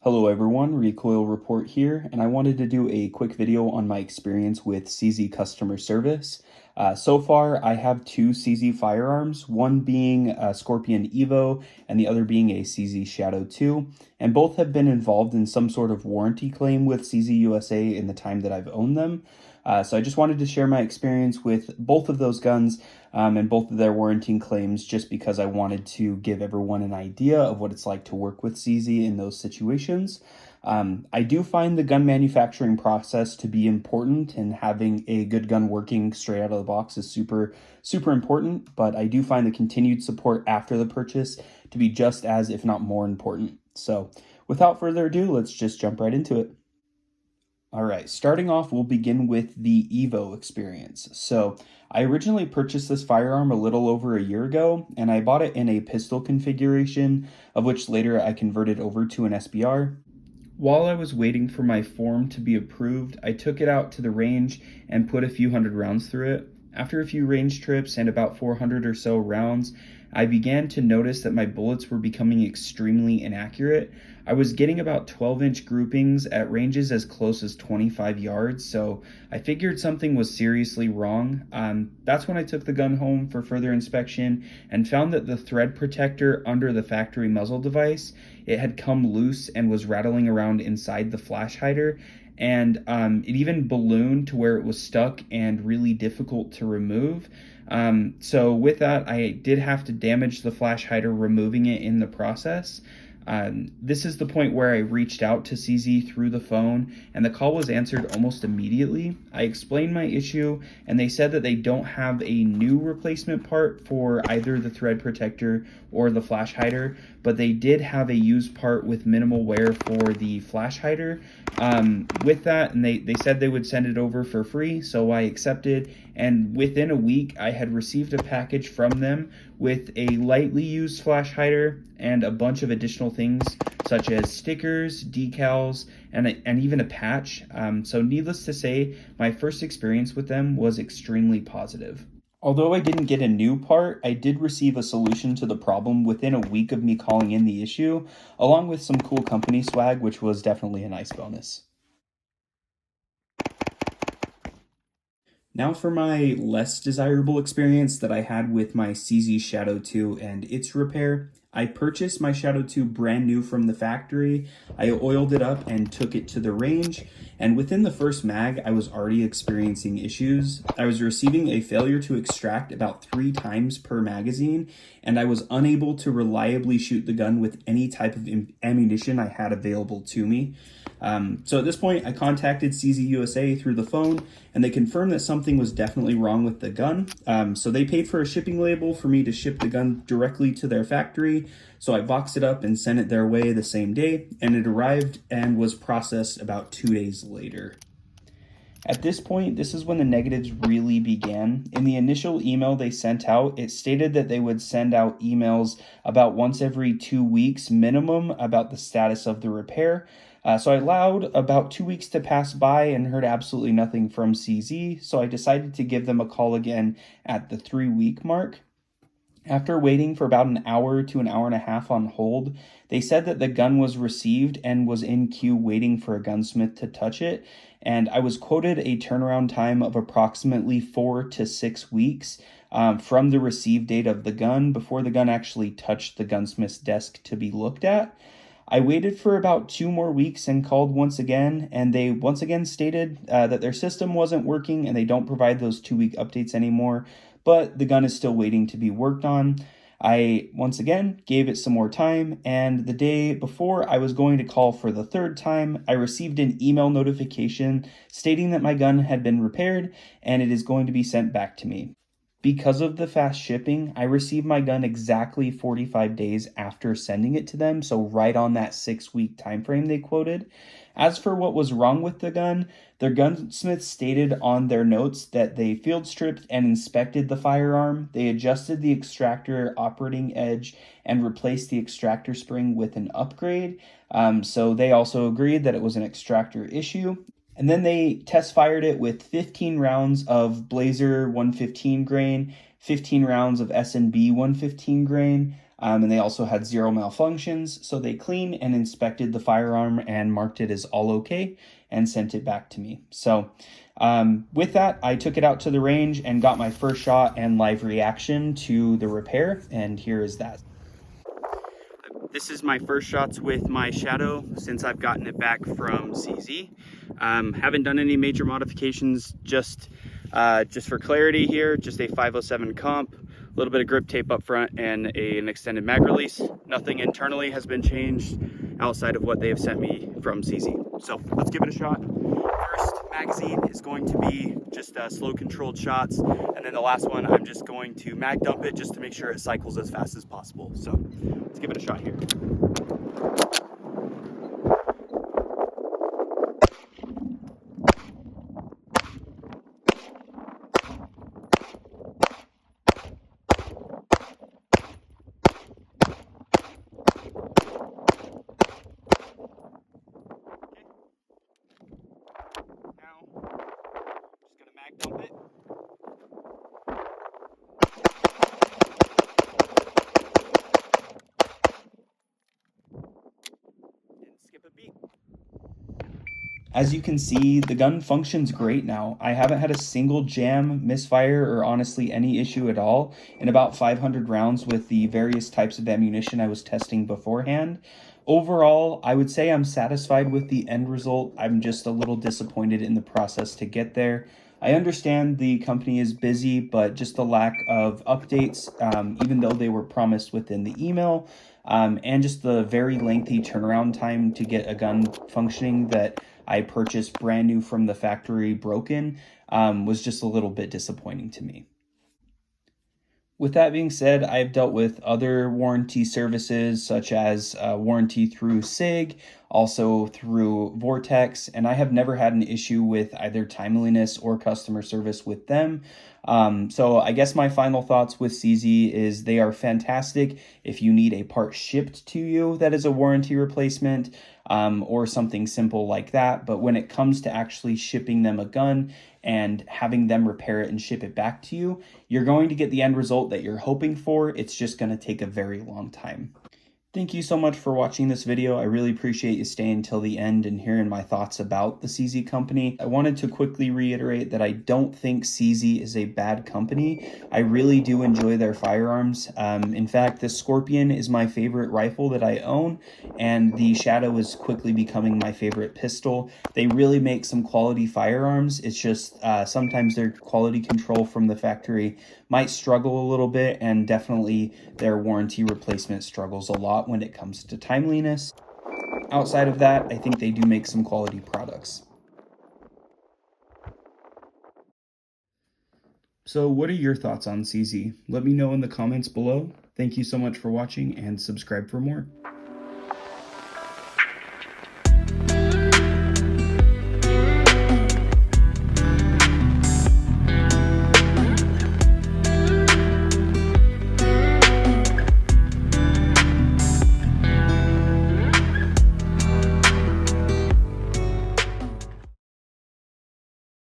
Hello everyone, Recoil Report here, and I wanted to do a quick video on my experience with CZ customer service. So far, I have two CZ firearms, one being a Scorpion Evo and the other being a CZ Shadow 2, and both have been involved in some sort of warranty claim with CZ USA in the time that I've owned them. So I just wanted to share my experience with both of those guns and both of their warranty claims just because I wanted to give everyone an idea of what it's like to work with CZ in those situations. I do find the gun manufacturing process to be important, and having a good gun working straight out of the box is super important, but I do find the continued support after the purchase to be just as, if not more important. So without further ado, let's just jump right into it. All right, starting off, we'll begin with the Evo experience. So I originally purchased this firearm a little over a year ago, and I bought it in a pistol configuration, of which later I converted over to an SBR. While I was waiting for my form to be approved, I took it out to the range and put a few hundred rounds through it. After a few range trips and about 400 or so rounds, I began to notice that my bullets were becoming extremely inaccurate. I was getting about 12-inch groupings at ranges as close as 25 yards, so I figured something was seriously wrong. That's when I took the gun home for further inspection and found that the thread protector under the factory muzzle device, it had come loose and was rattling around inside the flash hider, and it even ballooned to where it was stuck and really difficult to remove. So with that, I did have to damage the flash hider, removing it in the process. This is the point where I reached out to CZ through the phone, and the call was answered almost immediately. I explained my issue, and they said that they don't have a new replacement part for either the thread protector or the flash hider, but they did have a used part with minimal wear for the flash hider. With that, and they said they would send it over for free, so I accepted, and within a week, I had received a package from them with a lightly used flash hider and a bunch of additional things such as stickers, decals, and even a patch. So needless to say, my first experience with them was extremely positive. Although I didn't get a new part, I did receive a solution to the problem within a week of me calling in the issue, along with some cool company swag, which was definitely a nice bonus. Now for my less desirable experience that I had with my CZ Shadow 2 and its repair. I purchased my Shadow 2 brand new from the factory. I oiled it up and took it to the range, and within the first mag, I was already experiencing issues. I was receiving a failure to extract about 3 times per magazine, and I was unable to reliably shoot the gun with any type of ammunition I had available to me. So at this point, I contacted CZ USA through the phone, and they confirmed that something was definitely wrong with the gun. So they paid for a shipping label for me to ship the gun directly to their factory. So I boxed it up and sent it their way the same day, and it arrived and was processed about 2 days later. At this point, this is when the negatives really began. In the initial email they sent out, it stated that they would send out emails about once every 2 weeks minimum about the status of the repair. So I allowed about 2 weeks to pass by and heard absolutely nothing from CZ, so I decided to give them a call again at the 3-week mark. After waiting for about an hour to an hour and a half on hold, they said that the gun was received and was in queue waiting for a gunsmith to touch it, and I was quoted a turnaround time of approximately 4 to 6 weeks from the receive date of the gun before the gun actually touched the gunsmith's desk to be looked at. I waited for about 2 more weeks and called once again, and they once again stated that their system wasn't working and they don't provide those 2-week updates anymore, but the gun is still waiting to be worked on. I once again gave it some more time, and the day before I was going to call for the third time, I received an email notification stating that my gun had been repaired and it is going to be sent back to me. Because of the fast shipping, I received my gun exactly 45 days after sending it to them, so right on that 6-week time frame they quoted. As for what was wrong with the gun, their gunsmith stated on their notes that they field stripped and inspected the firearm, they adjusted the extractor operating edge, and replaced the extractor spring with an upgrade. So they also agreed that it was an extractor issue. And then they test fired it with 15 rounds of Blazer 115 grain, 15 rounds of S&B 115 grain, And they also had 0 malfunctions, so they cleaned and inspected the firearm and marked it as all okay and sent it back to me. So with that, I took it out to the range and got my first shot and live reaction to the repair, and here is that. This is my first shots with my Shadow since I've gotten it back from CZ. Haven't done any major modifications, just for clarity here, just a 507 comp, a little bit of grip tape up front, and an extended mag release. Nothing internally has been changed outside of what they have sent me from CZ. So let's give it a shot. First magazine is going to be just slow controlled shots, and then the last one I'm just going to mag dump it just to make sure it cycles as fast as possible. So let's give it a shot here. Now, just gonna mag dump it. And skip a beat. As you can see, the gun functions great now. I haven't had a single jam, misfire, or honestly any issue at all in about 500 rounds with the various types of ammunition I was testing beforehand. Overall, I would say I'm satisfied with the end result. I'm just a little disappointed in the process to get there. I understand the company is busy, but just the lack of updates, even though they were promised within the email, and just the very lengthy turnaround time to get a gun functioning that I purchased brand new from the factory broken, was just a little bit disappointing to me. With that being said, I've dealt with other warranty services such as warranty through SIG, also through Vortex, and I have never had an issue with either timeliness or customer service with them. So I guess my final thoughts with CZ is they are fantastic if you need a part shipped to you that is a warranty replacement, or something simple like that. But when it comes to actually shipping them a gun and having them repair it and ship it back to you, you're going to get the end result that you're hoping for. It's just going to take a very long time. Thank you so much for watching this video. I really appreciate you staying till the end and hearing my thoughts about the CZ company. I wanted to quickly reiterate that I don't think CZ is a bad company. I really do enjoy their firearms. In fact, the Scorpion is my favorite rifle that I own, and the Shadow is quickly becoming my favorite pistol. They really make some quality firearms. It's just sometimes their quality control from the factory might struggle a little bit, and definitely their warranty replacement struggles a lot when it comes to timeliness. Outside of that, I think they do make some quality products. So what are your thoughts on CZ? Let me know in the comments below. Thank you so much for watching, and subscribe for more.